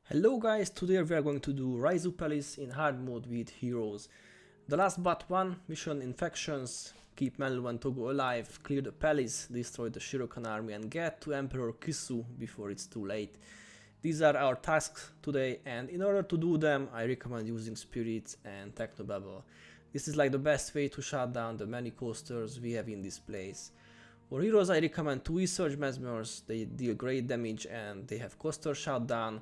Hello guys, today we are going to do Raisu Palace in hard mode with heroes. The last but one mission infections, keep Menlo and Togo alive, clear the palace, destroy the Shirokon army and get to Emperor Kisu before it's too late. These are our tasks today, and in order to do them I recommend using spirits and technobabble. This is like the best way to shut down the many coasters we have in this place. For heroes I recommend 2 research Mesmers, they deal great damage and they have coaster shutdown.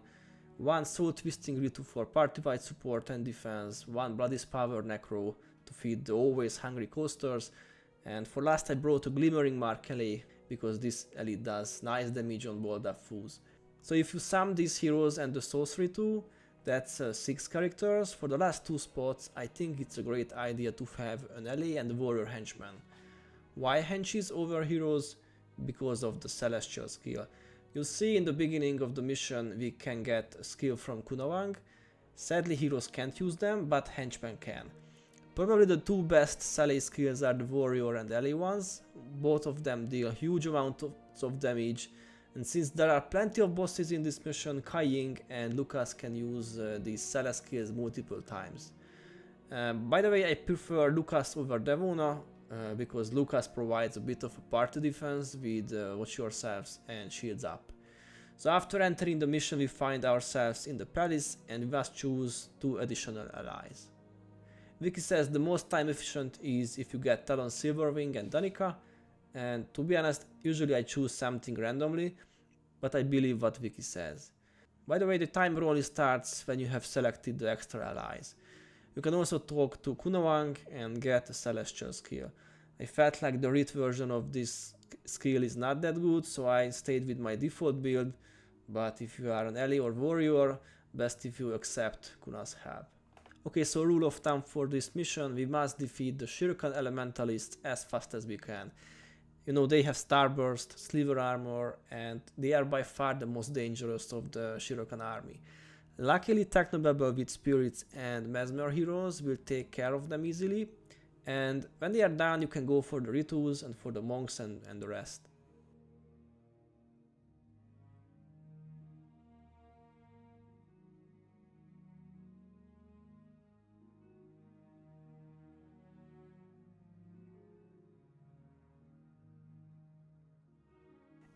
1 soul twisting Ritu for party-wide support and defense, 1 Blood's Power Necro to feed the always hungry coasters, and for last I brought a Glimmering Mark LA because this elite does nice damage on bold up foes. So if you sum these heroes and the sorcery too, that's 6 characters. For the last 2 spots I think it's a great idea to have an LA and a warrior henchman. Why henches over heroes? Because of the celestial skill. You'll see in the beginning of the mission we can get a skill from Kunawang. Sadly heroes can't use them, but henchmen can. Probably the 2 best Sally skills are the warrior and ally ones. Both of them deal huge amounts of damage, and since there are plenty of bosses in this mission, Kai-Ying and Lucas can use these Sally skills multiple times. By the way, I prefer Lucas over Devona, because Lucas provides a bit of a party defense with watch yourselves and shields up. So after entering the mission we find ourselves in the palace and we must choose 2 additional allies. Wiki says the most time efficient is if you get Talon Silverwing and Danica, and to be honest usually I choose something randomly, but I believe what Wiki says. By the way, the timer only starts when you have selected the extra allies. You can also talk to Kunawang and get a celestial skill. I felt like the Rit version of this skill is not that good, so I stayed with my default build, but if you are an ally or warrior, best if you accept Kuna's help. Okay, so rule of thumb for this mission, we must defeat the Shirokon elementalists as fast as we can. You know, they have Starburst, Sliver Armor, and they are by far the most dangerous of the Shirokon army. Luckily Technobabble with spirits and Mesmer heroes will take care of them easily, and when they are done you can go for the Ritus and for the monks and the rest.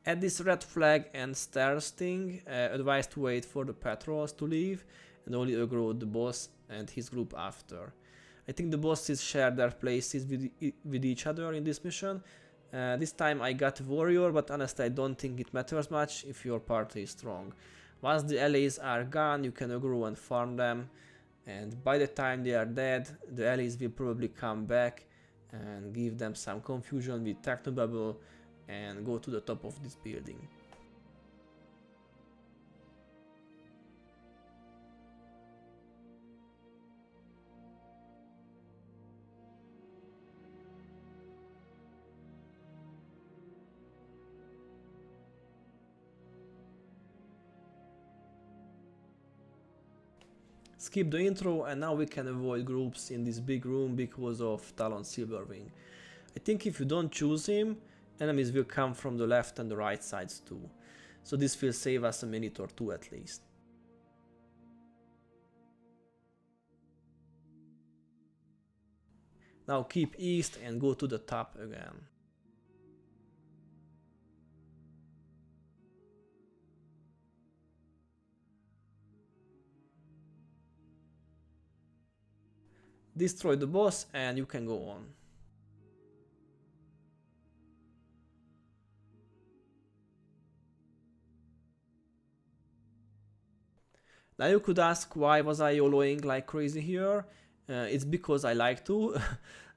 At this red flag and stairs thing, advise to wait for the patrols to leave and only aggro the boss and his group after. I think the bosses share their places with each other in this mission. This time I got a warrior, but honestly I don't think it matters much if your party is strong. Once the allies are gone you can aggro and farm them, and by the time they are dead the allies will probably come back and give them some confusion with Technobabble and go to the top of this building. Skip the intro and now we can avoid groups in this big room because of Talon Silverwing. I think if you don't choose him, enemies will come from the left and the right sides too. So this will save us a minute or 2 at least. Now keep east and go to the top again. Destroy the boss and you can go on. Now you could ask why was I YOLOing like crazy here? It's because I like to.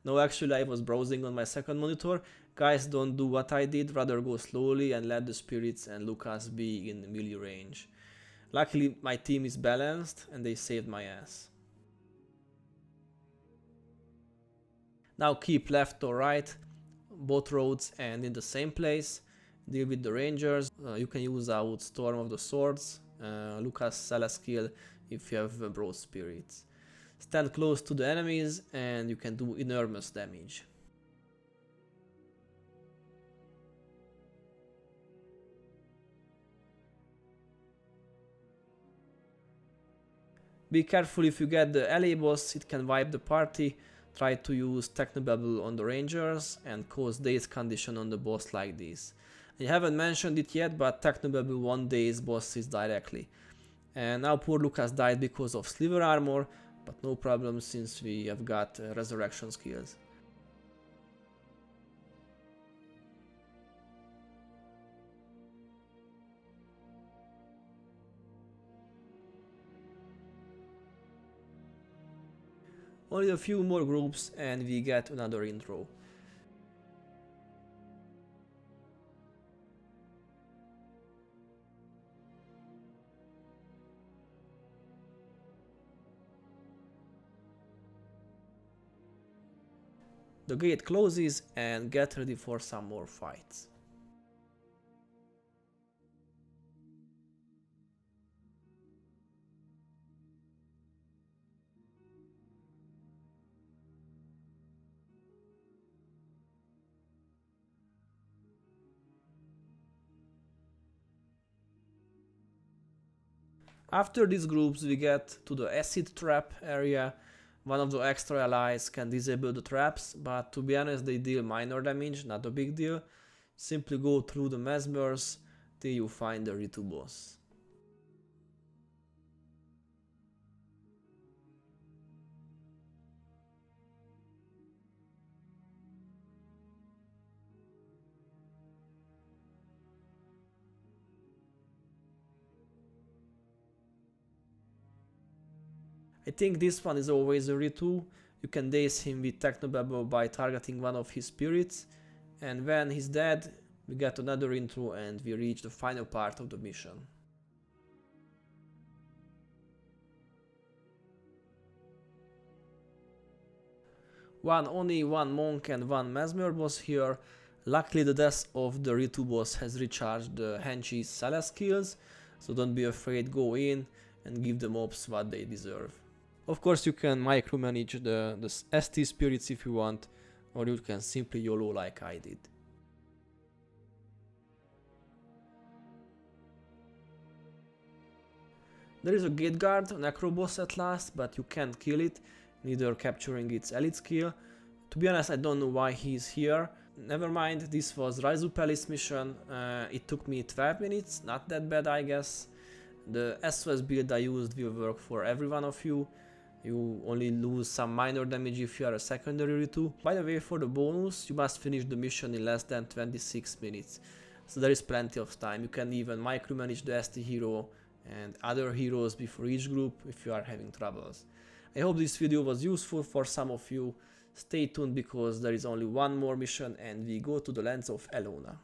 No, actually I was browsing on my second monitor. Guys, don't do what I did, rather go slowly and let the spirits and Lucas be in melee range. Luckily my team is balanced and they saved my ass. Now keep left or right, both roads and in the same place. Deal with the rangers. You can use out Storm of the Swords, Lucas Sala skill if you have broad spirits. Stand close to the enemies and you can do enormous damage. Be careful if you get the LA boss, it can wipe the party. Try to use Technobabble on the rangers and cause daze condition on the boss like this. I haven't mentioned it yet, but Technobabble 1 daze bosses directly. And now poor Lucas died because of sliver armor, but no problem since we have got resurrection skills. Only a few more groups and we get another intro. The gate closes and get ready for some more fights. After these groups we get to the acid trap area. One of the extra allies can disable the traps, but to be honest they deal minor damage, not a big deal. Simply go through the Mesmers till you find the Ritu boss. I think this one is always a Ritu. You can daze him with Technobabble by targeting one of his spirits, and when he's dead we get another intro and we reach the final part of the mission. Only one monk and one Mesmer boss here. Luckily the death of the Ritu boss has recharged the Henchy's Celeste skills, so don't be afraid, go in and give the mobs what they deserve. Of course you can micromanage the ST spirits if you want, or you can simply YOLO like I did. There is a gate guard, Necro boss at last, but you can't kill it, neither capturing its elite skill. To be honest, I don't know why he's here. Never mind, this was Raisu Palace mission. It took me 12 minutes, not that bad I guess. The SOS build I used will work for every one of you. You only lose some minor damage if you are a secondary Ritu. By the way, for the bonus, you must finish the mission in less than 26 minutes. So there is plenty of time. You can even micromanage the ST hero and other heroes before each group if you are having troubles. I hope this video was useful for some of you. Stay tuned because there is only one more mission and we go to the lands of Elona.